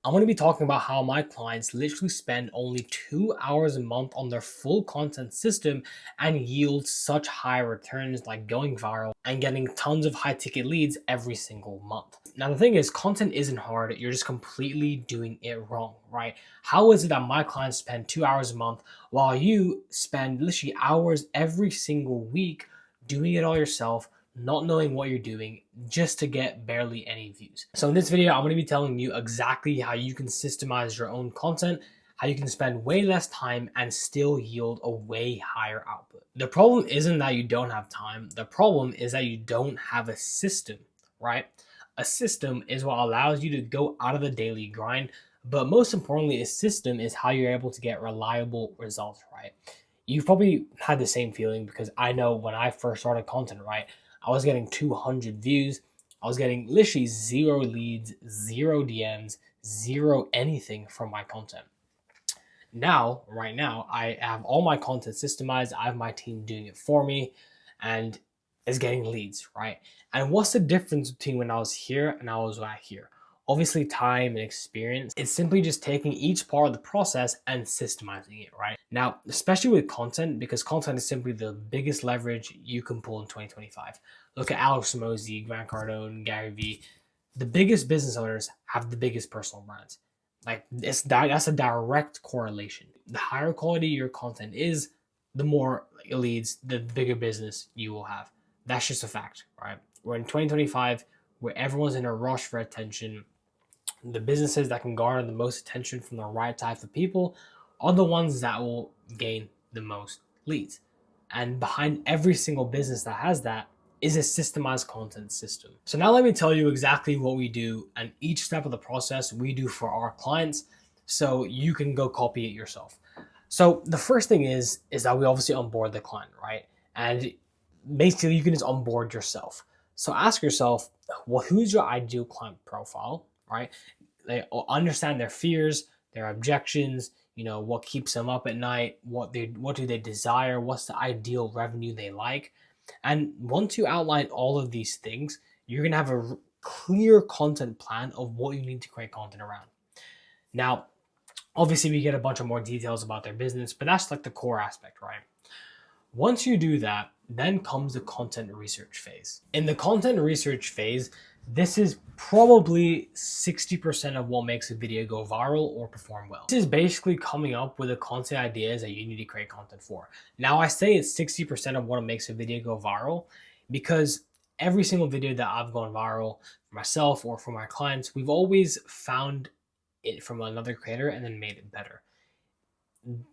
I'm going to be talking about how my clients literally spend only 2 hours a month on their full content system and yield such high returns, like going viral and getting tons of high ticket leads every single month. Now, the thing is, content isn't hard. You're just completely doing it wrong, right? How is it that my clients spend 2 hours a month while you spend literally hours every single week doing it all yourself, not knowing what you're doing, just to get barely any views? So in this video, I'm going to be telling you exactly how you can systemize your own content, how you can spend way less time and still yield a way higher output. The problem isn't that you don't have time. The problem is that you don't have a system, right? A system is what allows you to go out of the daily grind. But most importantly, a system is how you're able to get reliable results, right? You've probably had the same feeling, because I know when I first started content, right, I was getting 200 views. I was getting literally zero leads, zero DMs, zero anything from my content. Now, right now, I have all my content systemized. I have my team doing it for me, and it's getting leads, right? And what's the difference between when I was here and I was right here? Obviously, time and experience. It's simply just taking each part of the process and systemizing it, right? Now, especially with content, because content is simply the biggest leverage you can pull in 2025. Look at Alex Hormozi, Grant Cardone, Gary Vee. The biggest business owners have the biggest personal brands. Like, that's a direct correlation. The higher quality your content is, the more it leads, the bigger business you will have. That's just a fact, right? We're in 2025, where everyone's in a rush for attention. The businesses that can garner the most attention from the right type of people are the ones that will gain the most leads. And behind every single business that has that is a systemized content system. So now let me tell you exactly what we do and each step of the process we do for our clients, so you can go copy it yourself. So the first thing is that we obviously onboard the client, right? And basically you can just onboard yourself. So ask yourself, well, who's your ideal client profile, right? They understand their fears, their objections, what keeps them up at night, what do they desire, what's the ideal revenue they like. And once you outline all of these things, you're going to have a clear content plan of what you need to create content around. Now, obviously we get a bunch of more details about their business, but that's like the core aspect, right? Once you do that, then comes the content research phase. In the content research phase, this is probably 60% of what makes a video go viral or perform well. This is basically coming up with the content ideas that you need to create content for. Now, I say it's 60% of what makes a video go viral because every single video that I've gone viral for myself or for my clients, we've always found it from another creator and then made it better.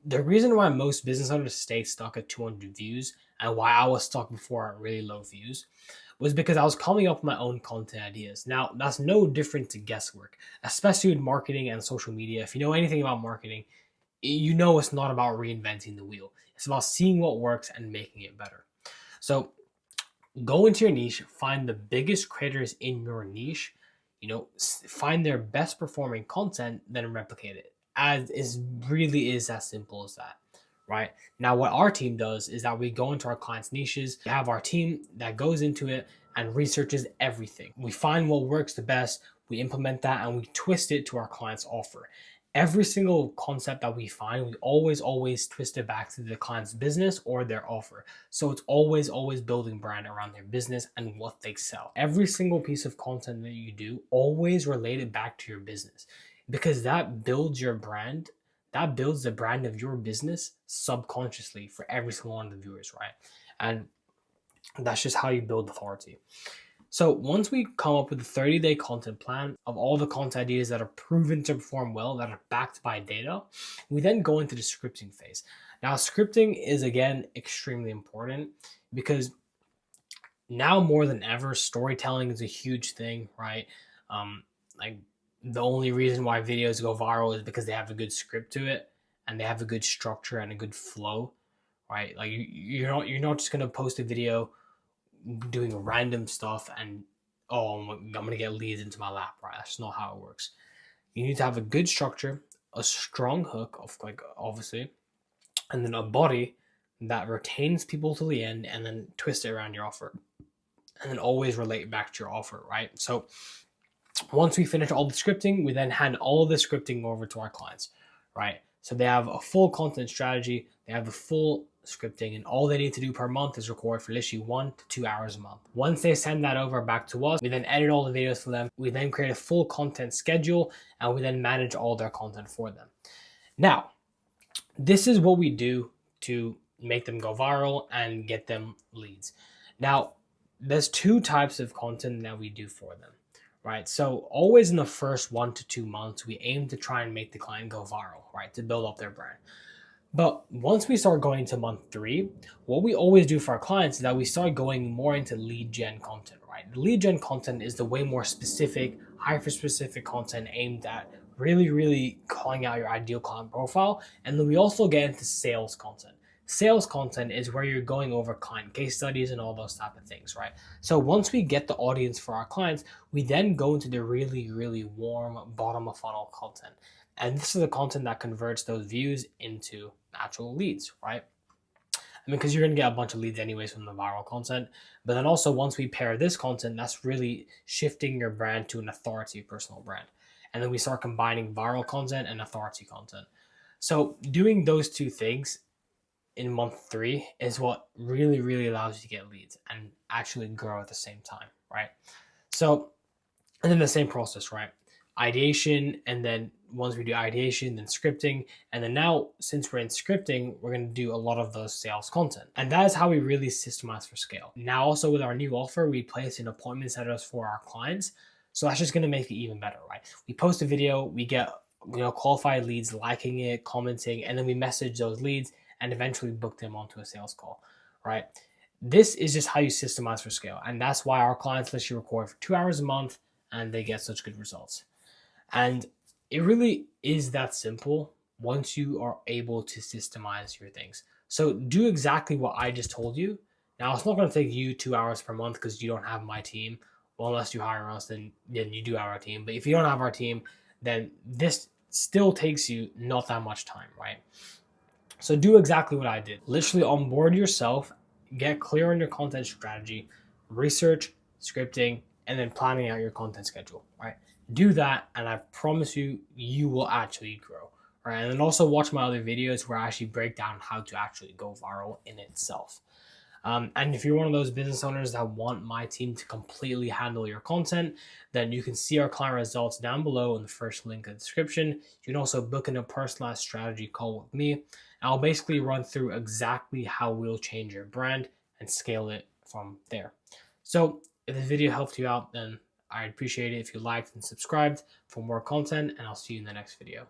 The reason why most business owners stay stuck at 200 views, and why I was stuck before at really low views, was because I was coming up with my own content ideas. Now, that's no different to guesswork, especially with marketing and social media. If you know anything about marketing, you know it's not about reinventing the wheel. It's about seeing what works and making it better. So go into your niche, find the biggest creators in your niche, find their best performing content, then replicate it. As is really is as simple as that, right? Now, what our team does is that we go into our clients' niches, we have our team that goes into it and researches everything. We find what works the best, we implement that, and we twist it to our client's offer. Every single concept that we find, we always twist it back to the client's business or their offer. So it's always building brand around their business and what they sell. Every single piece of content that you do, always relate it back to your business, because that builds your brand. That builds the brand of your business subconsciously for every single one of the viewers, right? And that's just how you build authority. So once we come up with a 30-day content plan of all the content ideas that are proven to perform well, that are backed by data, we then go into the scripting phase. Now, scripting is, again, extremely important because now more than ever, storytelling is a huge thing, right? Like, the only reason why videos go viral is because they have a good script to it and they have a good structure and a good flow, right? Like, you're not just gonna post a video doing random stuff and, oh, I'm gonna get leads into my lap, right? That's not how it works. You need to have a good structure, a strong hook of, like, obviously, and then a body that retains people to the end, and then twist it around your offer, and then always relate back to your offer, right? So Once we finish all the scripting, we then hand all of the scripting over to our clients, right? So they have a full content strategy, they have the full scripting, and all they need to do per month is record for literally 1 to 2 hours a month. Once they send that over back to us, we then edit all the videos for them. We then create a full content schedule, and we then manage all their content for them. Now, this is what we do to make them go viral and get them leads. Now, there's two types of content that we do for them, right? So always in the first 1 to 2 months, we aim to try and make the client go viral, right? To build up their brand. But once we start going to month 3, what we always do for our clients is that we start going more into lead gen content, right? Lead gen content is the way more specific, hyper specific content aimed at really calling out your ideal client profile. And then we also get into sales content. Sales content is where you're going over client case studies and all those type of things, right? So once we get the audience for our clients, we then go into the really warm bottom of funnel content. And this is the content that converts those views into actual leads, right? I mean, because you're going to get a bunch of leads anyways from the viral content. But then also, once we pair this content, that's really shifting your brand to an authority personal brand. And then we start combining viral content and authority content. So doing those two things in month 3 is what really allows you to get leads and actually grow at the same time, right? So, and then the same process, right? Ideation, and then once we do ideation, then scripting, and then now since we're in scripting, we're going to do a lot of those sales content, and that is how we really systemize for scale. Now also with our new offer, we place in appointment setters for our clients, so that's just going to make it even better, right? We post a video, we get qualified leads liking it, commenting, and then we message those leads and eventually book them onto a sales call, right? This is just how you systemize for scale, and that's why our clients literally record for 2 hours a month and they get such good results. And it really is that simple once you are able to systemize your things. So do exactly what I just told you. Now, it's not going to take you 2 hours per month because you don't have my team. Well, unless you hire us, then you do have our team. But if you don't have our team, then this still takes you not that much time, right? So do exactly what I did. Literally onboard yourself, get clear on your content strategy, research, scripting, and then planning out your content schedule, right? Do that, and I promise you, you will actually grow, right? And then also watch my other videos where I actually break down how to actually go viral in itself. And if you're one of those business owners that want my team to completely handle your content, then you can see our client results down below in the first link in the description. You can also book in a personalized strategy call with me. I'll basically run through exactly how we'll change your brand and scale it from there. So if this video helped you out, then I'd appreciate it if you liked and subscribed for more content, and I'll see you in the next video.